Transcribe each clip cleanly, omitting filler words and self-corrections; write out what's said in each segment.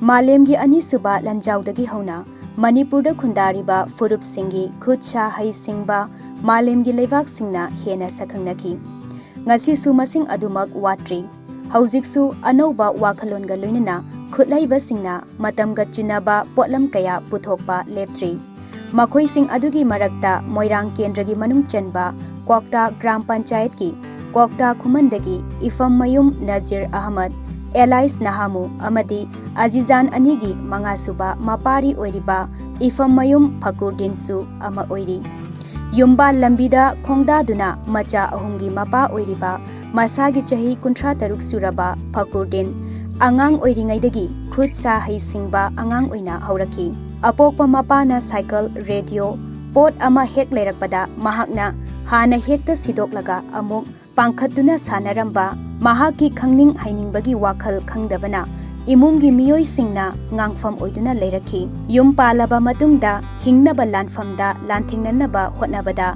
मालेमगी अनीसुबा लंजाउदगी हौना मणिपुरदा खुंदारिबा फुरुपसिंगी खुद सा है सिंगबा मालेमगी लेबाक सिंगना हेना सखंगनखी ngasisu masing adumak watri haujiksu anauba wakhalonga loinana khuthlaiba singna matamga chunaba potlam kaya puthokpa leptri makhoi sing adugi marakta moirang kendragi manung chanba kwakta gram panchayat ki kwakta khumandagi ifam mayum nazir ahmad Elais Nahamu amadi Azizan Anigi Mangasuba Mapari Oiriba Ifam Mayum Fakurdinsu ama Oiri Yumba Lambida Kongdaduna Macha Ahungi Mapa Oiriba Masagi Chahi Kuntra Taruk Suraba Fakurdin Angang Oiringaidagi Khud Sa Hai Singba Angang Oina Hauraki Apokpa Mapana Cycle Radio Pot ama hek leirakpada mahakna hana hekta sidoklaga amuk pangkhatuna sanaramba mahaki khangning hainingbagi wakhal khangdabana imunggi miyoi singna ngangfam oiduna leiraki yum palaba matungda hingnaba lanfamda lanthingnanaba hotnabada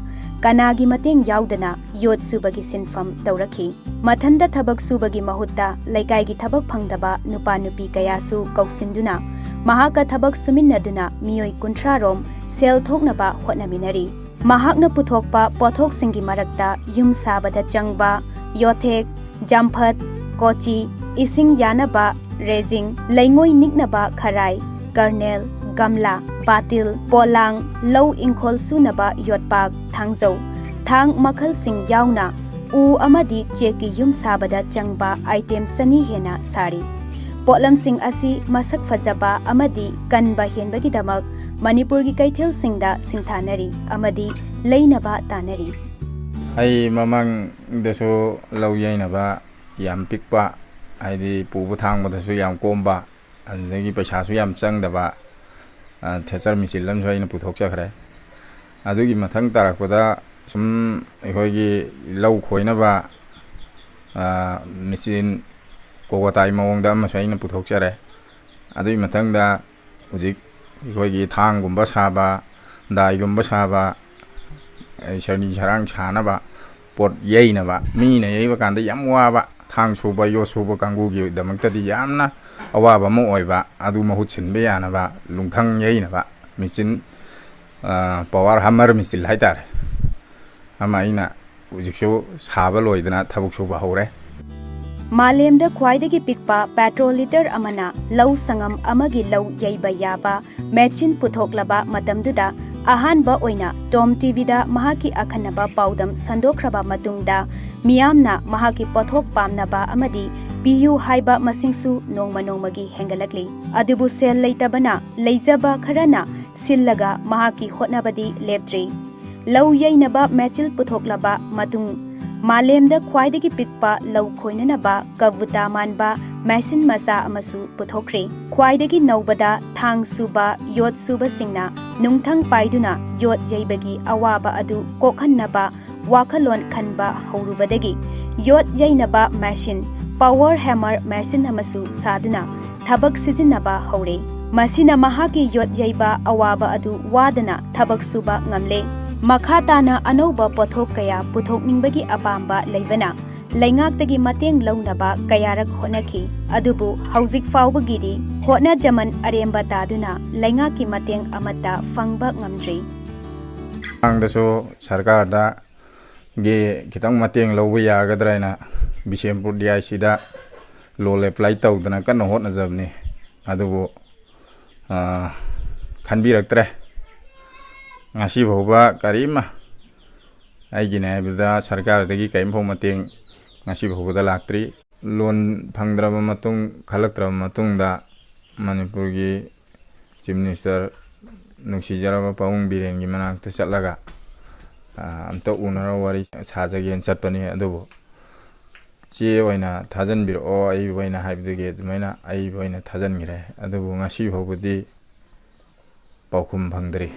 kanagi mateng yaudana yot subagi sinfam tauraki mathanda thabak subagi mahutta laikai gi thabak phangdaba nupa nupi kayasu kausinduna mahaka thabak suminnaduna miyoi kunthra rom sel thoknaba hotnaminari mahakna puthokpa pothok singi marakta yum sabada changba yothek jamphat kochi ising yanaba rezing laingoi niknaba kharai karnel gamla batil polang low ingkhol sunaba yotpak thangjau thang makhal sing yauna u amadi cheki yum sabada changba item sani hena sari potlam sing asi masak fazaba amadi kanba henbagi damak manipur gi kaithel singda singthanari amadi leinaba tanari ai mamang deso law yainaba yam pikpa aidi pubu thangbadasu yam komba adagi paisa su yam changdaba thesar michilam soina puthok chakhre adugi mathang tarakpada sum ehoigi law khoinaba michin kogotai mawongda ma soina puthok chare adui mathangda hujik ehoigi thanggumba saba daigumba saba sarni sarang chanaba pot yainaba mina yaiba kanda yam waba thang suba yo suba kangugi damaktadi yamna awaba mo oiba adu mahut chinbe yanaba lungthang yainaba michin power hammer misil haitare amaina ujikso saba loidana thabuk suba hore Malemda khwaidagi pikpa petrol liter amana law sangam amagi law yaiba yaba machine puthoklaba matamduda ahanba oina Tom TV da mahaki akhanaba paudam sandokhraba matungda miyamna mahaki pothok pamnaba amadi PU haiba masingsu nongma nongmagi hengalakli adubu sel leitabana leijaba kharana sillaga mahaki hotnabadi leptri law yainaba machil puthoklaba matung Malemda khwaidagi pikpa law khoinanaba kavuta manba machine masa amasu puthokre khwaidagi naubada thang suba yot suba singna nungthang paiduna yot yaibagi awaba adu kokhannaba wakhalon khanba horubadagi yot yainaba machine power hammer machine amasu saduna thabak sijinaba hore masina mahaki yot yaiba awaba adu wadana thabak suba ngamle Makhatana anauba pothok kaya puthok ningbagi apamba leibana laingaktagi mateng launaba kayarak honaki adubu haujik faubagidi hotna jaman aremba taduna laingaki mateng amata fangba ngamdri angdaso sarkar da ge kitang mateng lawba yagadraina Bisempur DIC da lol apply tawdana kan hotna jabni adubu khanbiraktre ngasi bauba karima aigine bida sarkar dagi kaim phom mateng ngasi bauba laktri loan phangdraba matung khalaktraba matung da manipur gi chief minister nungsijaraba paung biren gi manakta chatlaga amta unara wari sajagen chatpani adubu che oina thajan bir o ai oina haibdege dumaina ai oina thajan gire adubu ngasi bauba di paukhum phangdri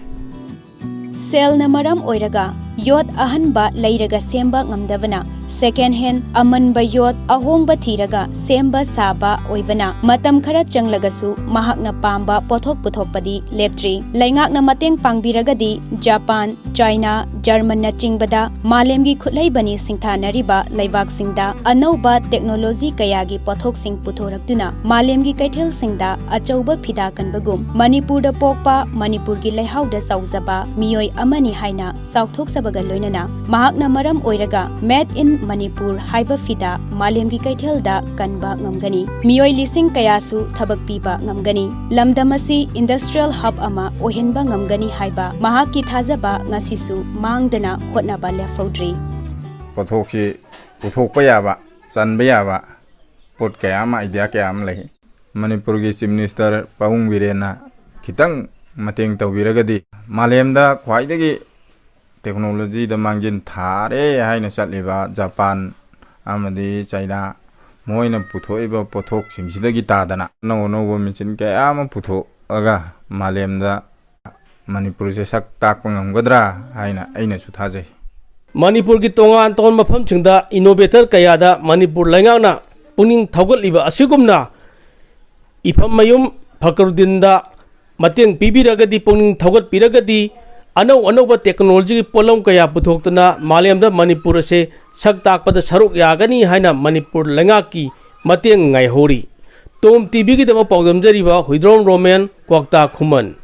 ꯁꯦꯜꯅ ꯃꯔꯝ ꯑꯣꯏꯔꯒ ꯌꯣꯠ ꯑꯍꯟꯕ ꯂꯩꯔꯒ ꯁꯦꯝꯕ ꯉꯝꯗꯕꯅ second hand ꯑꯃꯟꯕ ꯌꯣꯠ ꯑꯍꯣꯡꯕ ꯊꯤꯔꯒ ꯁꯦꯝꯕ ꯁꯥꯕ ꯑꯣꯏꯕꯅ ꯃꯇꯝ ꯈꯔ ꯆꯪꯂꯒꯁꯨ ꯃꯍꯥꯛꯅ ꯄꯥꯝꯕ ꯄꯣꯠꯊꯣꯛ ꯄꯨꯊꯣꯛꯄꯗꯤ ꯂꯦꯞꯇ꯭ꯔꯤ꯫ ꯂꯩꯉꯥꯛꯅ ꯃꯇꯦꯡ ꯄꯥꯡꯕꯤꯔꯒꯗꯤ ꯖꯄꯥꯟ, ꯆꯥꯏꯅꯥ, ꯖꯔꯃꯟꯅꯆꯤꯡꯕꯗ ꯃꯥꯂꯦꯝꯒꯤ ꯈꯨꯠꯂꯩꯕꯅꯤ ꯁꯤꯡꯊꯥꯅꯔꯤꯕ ꯂꯩꯕꯥꯛꯁꯤꯡꯗ ꯑꯅꯧꯕ ꯇꯦꯛꯅꯣꯂꯣꯖꯤ ꯀꯌꯥꯒꯤ ꯄꯣꯠꯊꯣꯛꯁꯤꯡ ꯄꯨꯊꯣꯔꯛꯇꯨꯅ ꯃꯥꯂꯦꯝꯒꯤ ꯀꯩꯊꯦꯜꯁꯤꯡꯗ ꯑꯆꯧꯕ ꯐꯤꯗꯥ ꯀꯟꯕꯒꯨꯝ ꯃꯅꯤꯄꯨꯔꯗ ꯄꯣꯛꯄ ꯃꯅꯤꯄꯨꯔꯒꯤ ꯂꯩꯍꯥꯎꯗ ꯆꯥꯎꯖꯕ ꯃꯤꯑꯣꯏ ꯑꯃꯅꯤ ꯍꯥꯏꯅ ꯆꯥꯎꯊꯣꯛꯆꯕꯒ ꯂꯣꯏꯅꯅ ꯃꯍꯥꯛꯅ ꯃꯔꯝ ꯑꯣꯏꯔꯒ ꯃꯦꯗ ꯏꯟ ꯃꯅꯤꯄꯨꯔ ꯍꯥꯏꯕ ꯐꯤꯗꯥ ꯃꯥꯂꯦꯝꯒꯤ ꯀꯩꯊꯦꯜꯗ ꯀꯟꯕ ꯉꯝꯒꯅꯤ꯫ ꯃꯤꯑꯣꯏ ꯂꯤꯁꯤꯡ ꯀꯌꯥꯁꯨ ꯊꯕꯛ ꯄꯤꯕ ꯉꯝꯒꯅꯤ꯫ ꯂꯝꯗꯝ ꯑꯁꯤ ꯏꯟꯗꯁꯇ꯭ꯔꯤꯌꯦꯜ ꯍꯕ ꯑꯃ ꯑꯣꯏꯍꯟꯕ ꯉꯝꯒꯅꯤ ꯍꯥꯏꯕ ꯃꯍꯥꯛꯀꯤ ꯊꯥꯖꯕ ꯉꯁꯤꯁꯨ ꯃꯥꯡꯗꯅ ꯍꯣꯠꯅꯕ ꯂꯦꯞꯍꯧꯗ꯭ꯔꯤ꯫ ꯄꯣꯠꯊꯣꯛꯁꯤ ꯄꯨꯊꯣꯛꯄ ꯌꯥꯕ, ꯆꯟꯕ ꯌꯥꯕ ꯄꯣꯠ ꯀꯌꯥ ꯑꯃ, ꯑꯥꯏꯗꯤꯌꯥ ꯀꯌꯥ ꯑꯃ ꯂꯩ꯫ ꯃꯅꯤꯄꯨꯔꯒꯤ ꯆꯤꯐ ꯃꯤꯅꯤꯁꯇꯔ ꯄꯥꯕꯨꯡ ꯕꯤꯔꯦꯟꯅ ꯈꯤꯇꯪ ꯃꯇꯦꯡ ꯇꯧꯕꯤꯔꯒꯗꯤ ꯃꯥꯂꯦꯝꯗ ꯈ꯭ꯋꯥꯏꯗꯒꯤ ꯇꯦꯛꯅꯣꯂꯣꯖꯤꯗ ꯃꯥꯡꯖꯤꯟ ꯊꯥꯔꯦ ꯍꯥꯏꯅ ꯆꯠꯂꯤꯕ ꯖꯄꯥꯟ ꯑꯃꯗꯤ ꯆꯩꯅꯥ, ꯃꯣꯏꯅ ꯄꯨꯊꯣꯛꯏꯕ ꯄꯣꯠꯊꯣꯛꯁꯤꯡꯁꯤꯗꯒꯤ ꯇꯥꯗꯅ ꯑꯅꯧ ꯑꯅꯧꯕ ꯃꯦꯆꯤꯟ ꯀꯌꯥ ꯑꯃ ꯄꯨꯊꯣꯛꯑꯒ ꯃꯥꯂꯦꯝꯗ ꯃꯅꯤꯄꯨꯔꯁꯦ ꯁꯛ ꯇꯥꯛꯄ ꯉꯝꯒꯗ꯭ꯔꯥ ꯍꯥꯏꯅ ꯑꯩꯅꯁꯨ ꯊꯥꯖꯩ꯫ ꯃꯅꯤꯄꯨꯔꯒꯤ ꯇꯣꯉꯥꯟ ꯇꯣꯉꯥꯟꯕ ꯃꯐꯝꯁꯤꯡꯗ ꯏꯅꯣꯚꯦꯇꯔ ꯀꯌꯥꯗ ꯃꯅꯤꯄꯨꯔ ꯂꯩꯉꯥꯛꯅ ꯄꯨꯛꯅꯤꯡ ꯊꯧꯒꯠꯂꯤꯕ ꯑꯁꯤꯒꯨꯝꯅ ꯏꯐꯝꯃꯌꯨꯝ ꯐꯀꯔꯨꯗꯤꯟꯗ ꯃꯇꯦꯡ ꯄꯤꯕꯤꯔꯒꯗꯤ, ꯄꯨꯛꯅꯤꯡ ꯊꯧꯒꯠꯄꯤꯔꯒꯗꯤ ꯑꯅꯧ ꯑꯅꯧꯕ ꯇꯦꯛꯅꯣꯂꯣꯖꯤꯒꯤ ꯄꯣꯠꯂꯝ ꯀꯌꯥ ꯄꯨꯊꯣꯛꯇꯨꯅ ꯃꯥꯂꯦꯝꯗ ꯃꯅꯤꯄꯨꯔ ꯑꯁꯦ ꯁꯛ ꯇꯥꯛꯄꯗ ꯁꯔꯨꯛ ꯌꯥꯒꯅꯤ ꯍꯥꯏꯅ ꯃꯅꯤꯄꯨꯔ ꯂꯩꯉꯥꯛꯀꯤ ꯃꯇꯦꯡ ꯉꯥꯏꯍꯧꯔꯤ꯫ ꯇꯣꯝ ꯇꯤꯚꯤꯒꯤꯗꯃꯛ ꯄꯥꯎꯗꯝꯖꯔꯤꯕ ꯍꯨꯏꯗ꯭ꯔꯣꯝ ꯔꯣꯃꯦꯟ, ꯀ꯭ꯋꯥꯛꯇꯥ ꯈꯨꯃꯟ꯫